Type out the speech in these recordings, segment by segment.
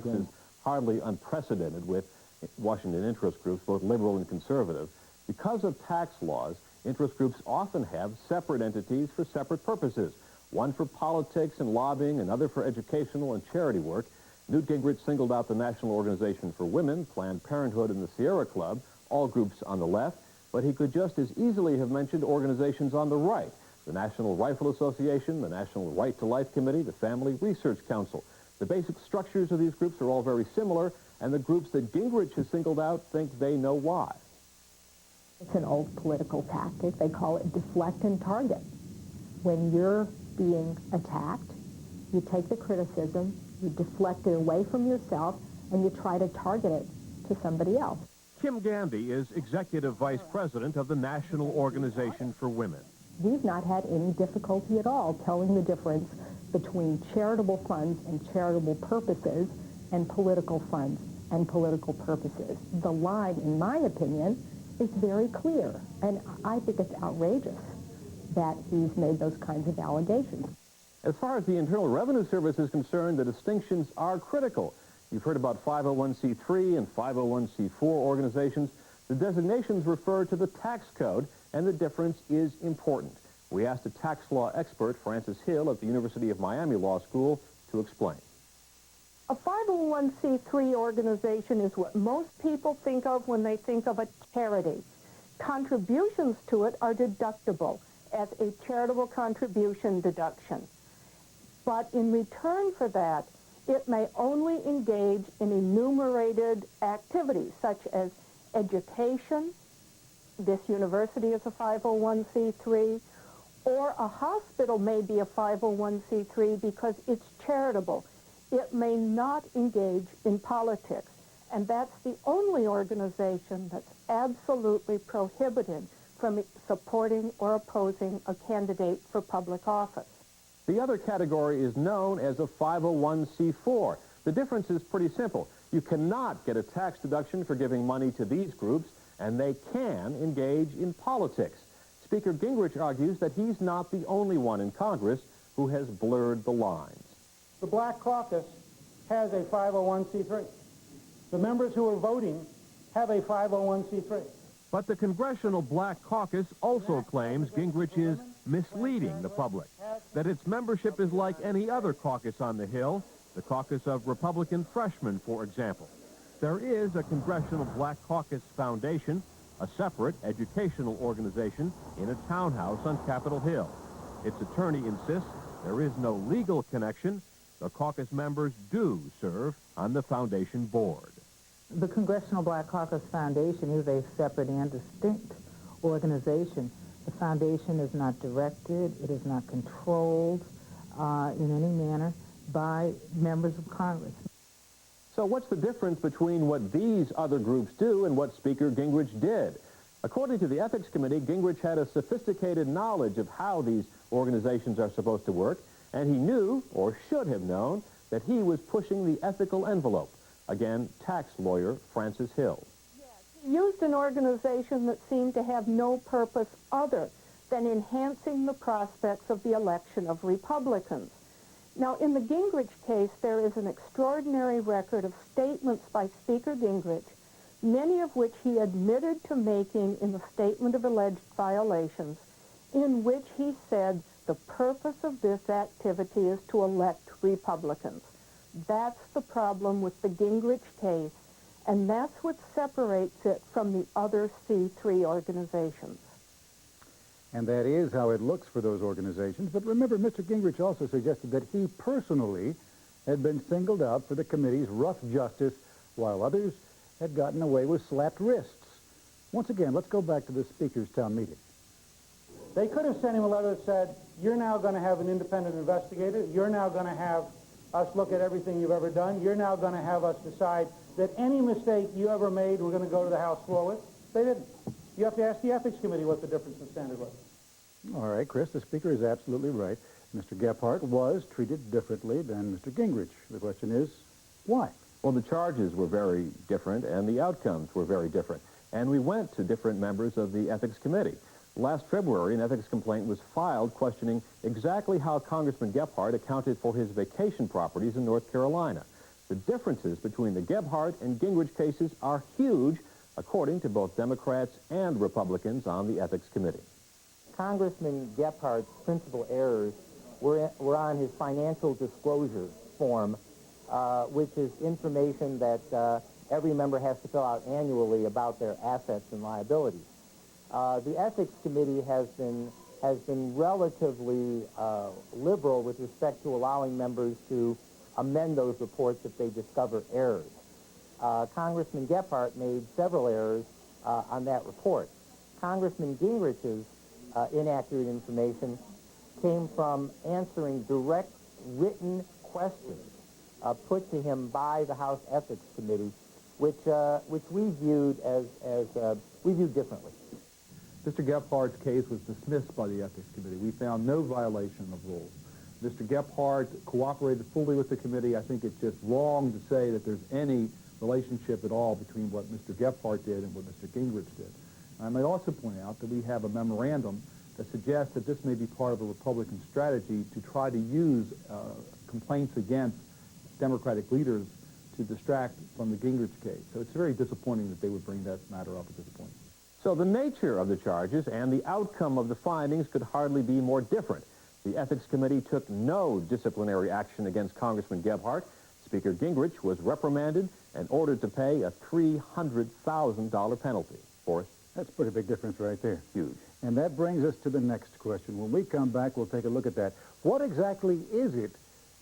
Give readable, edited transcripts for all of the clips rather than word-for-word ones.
politics is hardly unprecedented with Washington interest groups, both liberal and conservative. Because of tax laws, interest groups often have separate entities for separate purposes, one for politics and lobbying, another for educational and charity work. Newt Gingrich singled out the National Organization for Women, Planned Parenthood, and the Sierra Club, all groups on the left, but he could just as easily have mentioned organizations on the right, the National Rifle Association, the National Right to Life Committee, the Family Research Council. The basic structures of these groups are all very similar, and the groups that Gingrich has singled out think they know why. It's an old political tactic. They call it deflect and target. When you're being attacked, you take the criticism, you deflect it away from yourself, and you try to target it to somebody else. Kim Gandy is Executive Vice President of the National Organization for Women. We've not had any difficulty at all telling the difference between charitable funds and charitable purposes and political funds and political purposes. The line, in my opinion, is very clear, and I think it's outrageous that he's made those kinds of allegations. As far as the Internal Revenue Service is concerned, the distinctions are critical. You've heard about 501c3 and 501c4 organizations. The designations refer to the tax code, and the difference is important. We asked a tax law expert, Frances Hill, at the University of Miami Law School, to explain. A 501c3 organization is what most people think of when they think of a charity. Contributions to it are deductible as a charitable contribution deduction. But in return for that, it may only engage in enumerated activities such as education. This university is a 501c3, or a hospital may be a 501c3 because it's charitable. It may not engage in politics, and that's the only organization that's absolutely prohibited from supporting or opposing a candidate for public office. The other category is known as a 501c4. The difference is pretty simple. You cannot get a tax deduction for giving money to these groups, and they can engage in politics. Speaker Gingrich argues that he's not the only one in Congress who has blurred the lines. The Black Caucus has a 501c3. The members who are voting have a 501c3. But the Congressional Black Caucus also claims Gingrich is misleading the public, that its membership is like any other caucus on the Hill, the caucus of Republican freshmen, for example. There is a Congressional Black Caucus Foundation, a separate educational organization in a townhouse on Capitol Hill. Its attorney insists there is no legal connection. The caucus members do serve on the foundation board. The Congressional Black Caucus Foundation is a separate and distinct organization. The foundation is not directed, it is not controlled in any manner by members of Congress. So what's the difference between what these other groups do and what Speaker Gingrich did? According to the Ethics Committee, Gingrich had a sophisticated knowledge of how these organizations are supposed to work, and he knew, or should have known, that he was pushing the ethical envelope. Again, tax lawyer Frances Hill. Yes, he used an organization that seemed to have no purpose other than enhancing the prospects of the election of Republicans. Now, in the Gingrich case, there is an extraordinary record of statements by Speaker Gingrich, many of which he admitted to making in the Statement of Alleged Violations, in which he said the purpose of this activity is to elect Republicans. That's the problem with the Gingrich case, and that's what separates it from the other C3 organizations. And that is how it looks for those organizations. But remember, Mr. Gingrich also suggested that he personally had been singled out for the committee's rough justice, while others had gotten away with slapped wrists. Once again, let's go back to the Speaker's town meeting. They could have sent him a letter that said, you're now going to have an independent investigator, you're now going to have us look at everything you've ever done, you're now going to have us decide that any mistake you ever made, we're going to go to the House floor with. They didn't. You have to ask the Ethics Committee what the difference in standard was. All right, Chris, the Speaker is absolutely right. Mr. Gephardt was treated differently than Mr. Gingrich. The question is, why? Well, the charges were very different, and the outcomes were very different. And we went to different members of the Ethics Committee. Last February, an ethics complaint was filed questioning exactly how Congressman Gephardt accounted for his vacation properties in North Carolina. The differences between the Gebhardt and Gingrich cases are huge, according to both Democrats and Republicans on the Ethics Committee. Congressman Gephardt's principal errors were on his financial disclosure form, which is information that every member has to fill out annually about their assets and liabilities. The Ethics Committee has been relatively liberal with respect to allowing members to amend those reports if they discover errors. Congressman Gephardt made several errors on that report. Congressman Gingrich's inaccurate information came from answering direct written questions put to him by the House Ethics Committee, which we viewed differently. Mr. Gephardt's case was dismissed by the Ethics Committee. We found no violation of rules. Mr. Gephardt cooperated fully with the committee. I think it's just wrong to say that there's any relationship at all between what Mr. Gephardt did and what Mr. Gingrich did. I might also point out that we have a memorandum that suggests that this may be part of a Republican strategy to try to use complaints against Democratic leaders to distract from the Gingrich case. So it's very disappointing that they would bring that matter up at this point. So the nature of the charges and the outcome of the findings could hardly be more different. The Ethics Committee took no disciplinary action against Congressman Gebhardt. Speaker Gingrich was reprimanded and ordered to pay a $300,000 penalty. Forrest? That's a pretty big difference right there. Huge. And that brings us to the next question. When we come back, we'll take a look at that. What exactly is it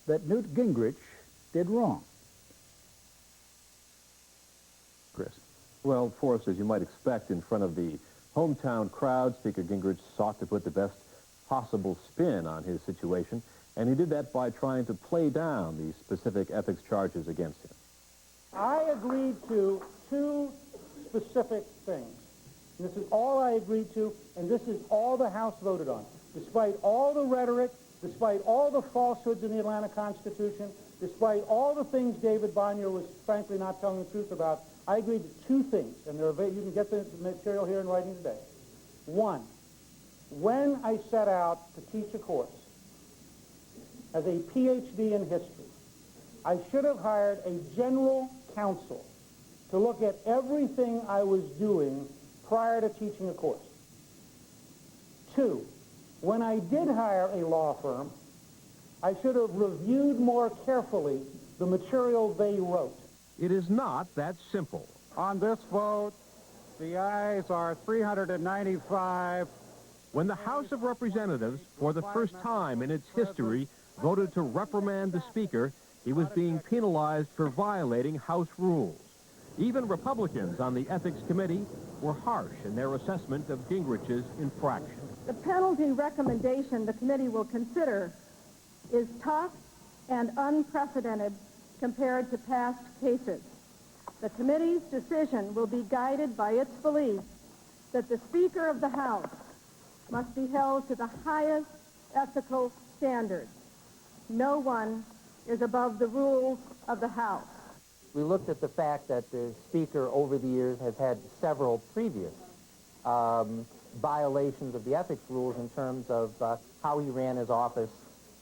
that Newt Gingrich did wrong? Chris? Well, Forrest, as you might expect, in front of the hometown crowd, Speaker Gingrich sought to put the best possible spin on his situation, and he did that by trying to play down the specific ethics charges against him. I agreed to two specific things. And this is all I agreed to, and this is all the House voted on. Despite all the rhetoric, despite all the falsehoods in the Atlanta Constitution, despite all the things David Bonnier was frankly not telling the truth about, I agreed to two things, and you can get the material here in writing today. One, when I set out to teach a course as a PhD in history, I should have hired a general counsel to look at everything I was doing prior to teaching a course. Two, when I did hire a law firm, I should have reviewed more carefully the material they wrote. It is not that simple. On this vote, the ayes are 395. When the House of Representatives, for the first time in its history, voted to reprimand the Speaker, he was being penalized for violating House rules. Even Republicans on the Ethics Committee were harsh in their assessment of Gingrich's infraction. The penalty recommendation the committee will consider is tough and unprecedented compared to past cases. The committee's decision will be guided by its belief that the Speaker of the House must be held to the highest ethical standards. No one is above the rules of the House. We looked at the fact that the Speaker over the years has had several previous violations of the ethics rules in terms of how he ran his office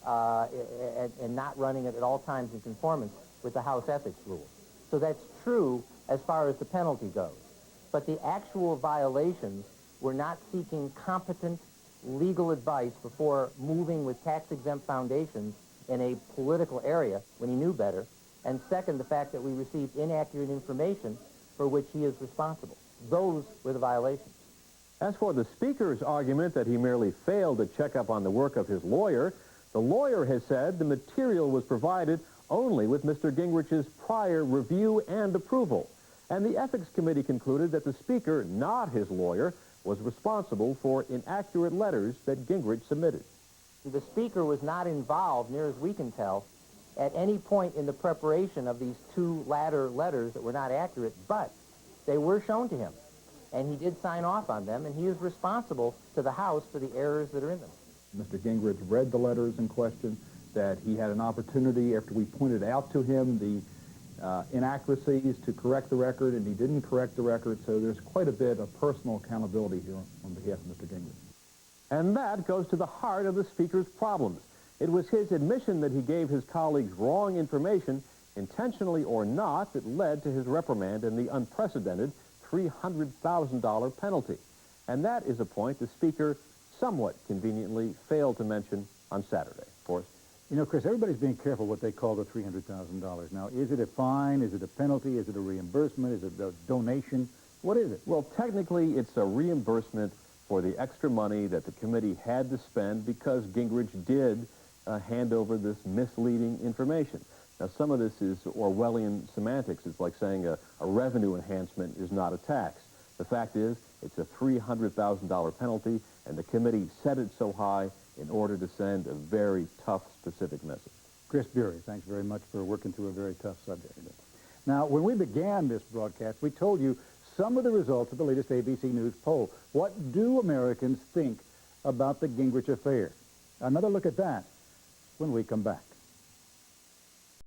and not running it at all times in conformance with the House ethics rules. So that's true as far as the penalty goes. But the actual violations were not seeking competent legal advice before moving with tax-exempt foundations in a political area when he knew better. And second, the fact that we received inaccurate information for which he is responsible. Those were the violations. As for the Speaker's argument that he merely failed to check up on the work of his lawyer, the lawyer has said the material was provided only with Mr. Gingrich's prior review and approval. And the Ethics Committee concluded that the Speaker, not his lawyer, was responsible for inaccurate letters that Gingrich submitted. The Speaker was not involved, near as we can tell, at any point in the preparation of these two latter letters that were not accurate, but they were shown to him. And he did sign off on them, and he is responsible to the House for the errors that are in them. Mr. Gingrich read the letters in question, that he had an opportunity after we pointed out to him the inaccuracies to correct the record, and he didn't correct the record, so there's quite a bit of personal accountability here on behalf of Mr. Gingrich. And that goes to the heart of the Speaker's problems. It was his admission that he gave his colleagues wrong information Intentionally or not, it led to his reprimand and the unprecedented $300,000 penalty. And that is a point the Speaker somewhat conveniently failed to mention on Saturday. Forrest? You know, Chris, everybody's being careful what they call the $300,000. Now, is it a fine? Is it a penalty? Is it a reimbursement? Is it a donation? What is it? Well, technically, it's a reimbursement for the extra money that the committee had to spend because Gingrich did hand over this misleading information. Now, some of this is Orwellian semantics. It's like saying a revenue enhancement is not a tax. The fact is, it's a $300,000 penalty, and the committee set it so high in order to send a very tough, specific message. Chris Bury, thanks very much for working through a very tough subject. Now, when we began this broadcast, we told you some of the results of the latest ABC News poll. What do Americans think about the Gingrich affair? Another look at that when we come back.